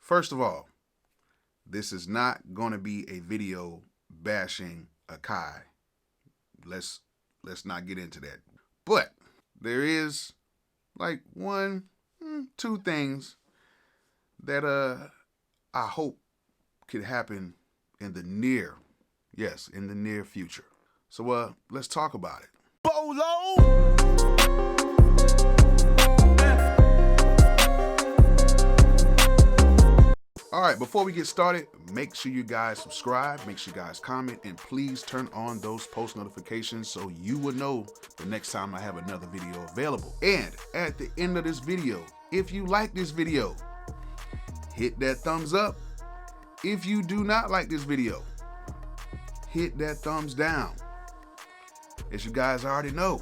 First of all, this is not going to be a video bashing AKAI. Let's not get into that. But there is like two things that I hope could happen in the near future. So let's talk about it. Bolo! Alright, before we get started, make sure you guys subscribe, make sure you guys comment, and please turn on those post notifications so you will know the next time I have another video available. And at the end of this video, if you like this video, hit that thumbs up. If you do not like this video, hit that thumbs down. As you guys already know,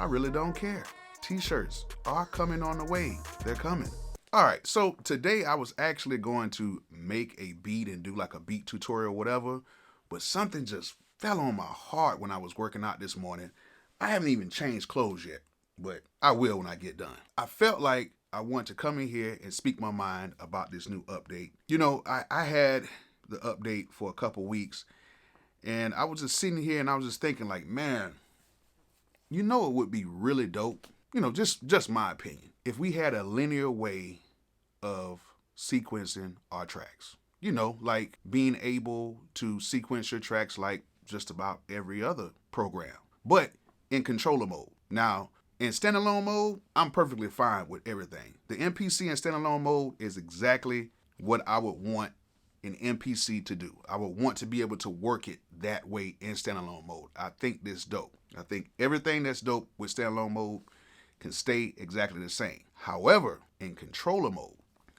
I really don't care. T-shirts are coming on the way. They're coming. All right, so today I was actually going to make a beat and do like a beat tutorial or whatever, but something just fell on my heart when I was working out this morning. I haven't even changed clothes yet, but I will when I get done. I felt like I want to come in here and speak my mind about this new update. You know, I had the update for a couple weeks, and I was just sitting here and I was just thinking like, man, you know it would be really dope, you know, just my opinion, if we had a linear way of sequencing our tracks. You know, like being able to sequence your tracks like just about every other program, but in controller mode. Now, in standalone mode, I'm perfectly fine with everything. The MPC in standalone mode is exactly what I would want an MPC to do. I would want to be able to work it that way in standalone mode. I think this dope. I think everything that's dope with standalone mode can stay exactly the same. However, in controller mode,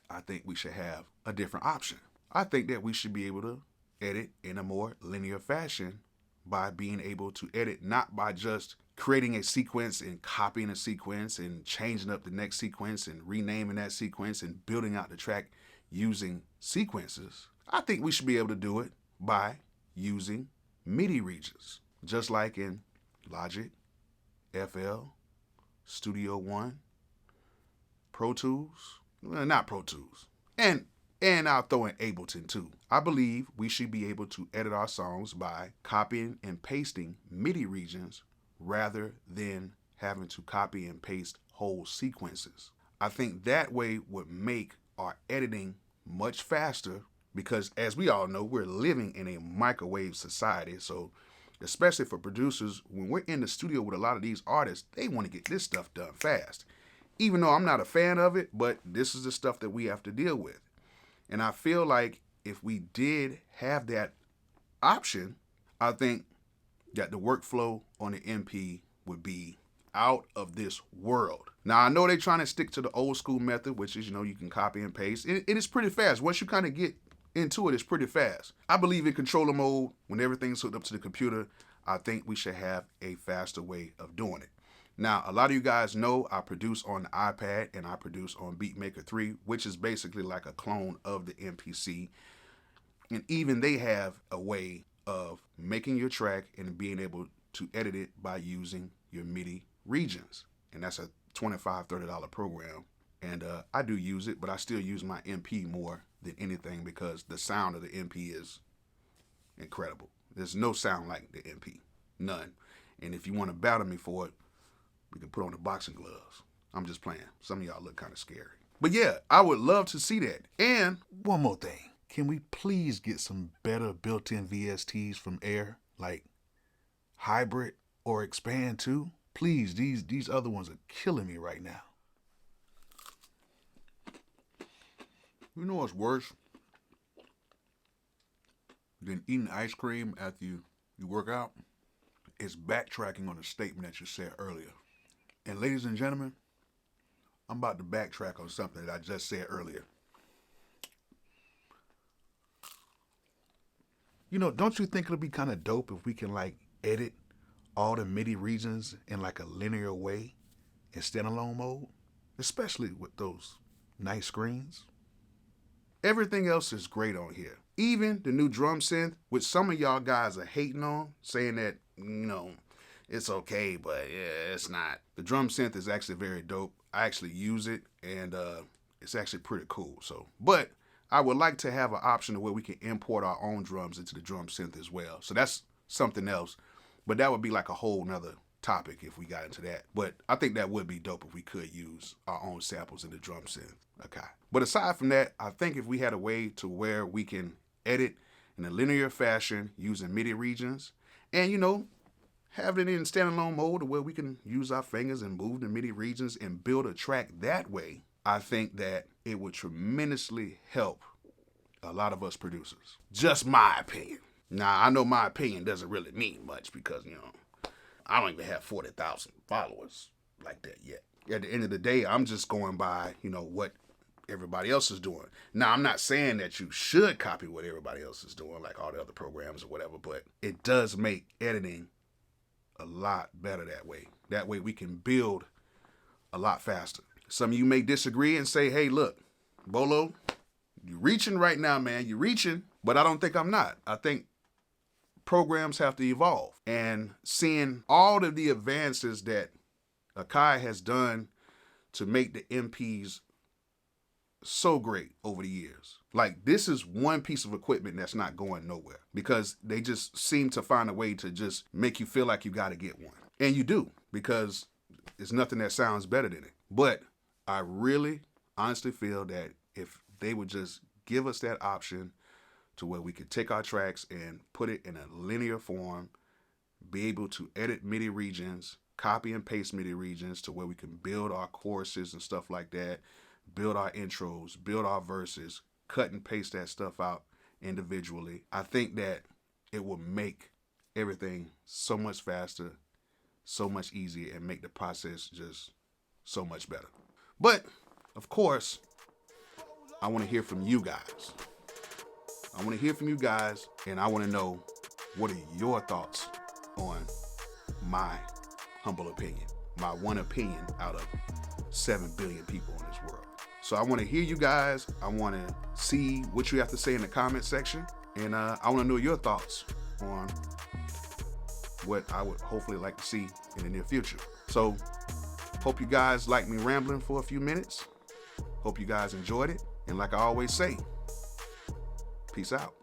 I think we should have a different option. I think that we should be able to edit in a more linear fashion by being able to edit not by just creating a sequence and copying a sequence and changing up the next sequence and renaming that sequence and building out the track using sequences. I think we should be able to do it by using MIDI regions, just like in Logic, FL, Studio One, Pro Tools, well, not Pro Tools, and I'll throw in Ableton too. I believe we should be able to edit our songs by copying and pasting MIDI regions rather than having to copy and paste whole sequences. I think that way would make our editing much faster because, as we all know, we're living in a microwave society. So especially for producers, when we're in the studio with a lot of these artists, they want to get this stuff done fast. Even though I'm not a fan of it, but this is the stuff that we have to deal with. And I feel like if we did have that option, I think that the workflow on the MP would be out of this world. Now, I know they're trying to stick to the old school method, which is, you know, you can copy and paste. It is pretty fast. Once you kind of get into it, it's pretty fast. I believe in controller mode, when everything's hooked up to the computer, I think we should have a faster way of doing it. Now, a lot of you guys know I produce on the iPad and I produce on Beatmaker 3, which is basically like a clone of the MPC. And even they have a way of making your track and being able to edit it by using your MIDI regions. And that's a $25, $30 program. And I do use it, but I still use my MP more than anything because the sound of the MP is incredible. There's no sound like the MP, none. And if you want to battle me for it, we can put on the boxing gloves. I'm just playing. Some of y'all look kind of scary. But yeah, I would love to see that. And one more thing. Can we please get some better built-in VSTs from Air, like Hybrid or Expand 2? Please, these other ones are killing me right now. You know what's worse than eating ice cream after you work out? It's backtracking on a statement that you said earlier. And ladies and gentlemen, I'm about to backtrack on something that I just said earlier. You know, don't you think it'll be kind of dope if we can like edit all the MIDI regions in like a linear way in standalone mode? Especially with those nice screens. Everything else is great on here. Even the new DrumSynth, which some of y'all guys are hating on, saying that, you know, it's okay, but yeah, it's not. The DrumSynth is actually very dope. I actually use it, and it's actually pretty cool. So, but I would like to have an option where we can import our own drums into the DrumSynth as well. So that's something else, but that would be like a whole nother topic if we got into that. But I think that would be dope if we could use our own samples in the DrumSynth. Okay. But aside from that, I think if we had a way to where we can edit in a linear fashion using MIDI regions, and have it in standalone mode where we can use our fingers and move the MIDI regions and build a track that way, I think that it would tremendously help a lot of us producers. Just my opinion. Now, I know my opinion doesn't really mean much because, I don't even have 40,000 followers like that yet. At the end of the day, I'm just going by, what everybody else is doing. Now, I'm not saying that you should copy what everybody else is doing, like all the other programs or whatever, but it does make editing a lot better that way. That way we can build a lot faster. Some of you may disagree and say, hey, look, Bolo, you're reaching right now, man. You're reaching, but I don't think I'm not. I think programs have to evolve. And seeing all of the advances that AKAI has done to make the MPs so great over the years. Like, this is one piece of equipment that's not going nowhere because they just seem to find a way to just make you feel like you got to get one. And you do, because there's nothing that sounds better than it. But I really honestly feel that if they would just give us that option to where we could take our tracks and put it in a linear form, be able to edit MIDI regions, copy and paste MIDI regions to where we can build our choruses and stuff like that, build our intros, build our verses, cut and paste that stuff out individually. I think that it will make everything so much faster, so much easier, and make the process just so much better. But, of course, I want to hear from you guys. I want to hear from you guys, and I want to know what are your thoughts on my humble opinion, my one opinion out of 7 billion people in this world. So I want to hear you guys. I want to see what you have to say in the comment section, and I want to know your thoughts on what I would hopefully like to see in the near future. So hope you guys like me rambling for a few minutes. Hope you guys enjoyed it. And like I always say, peace out.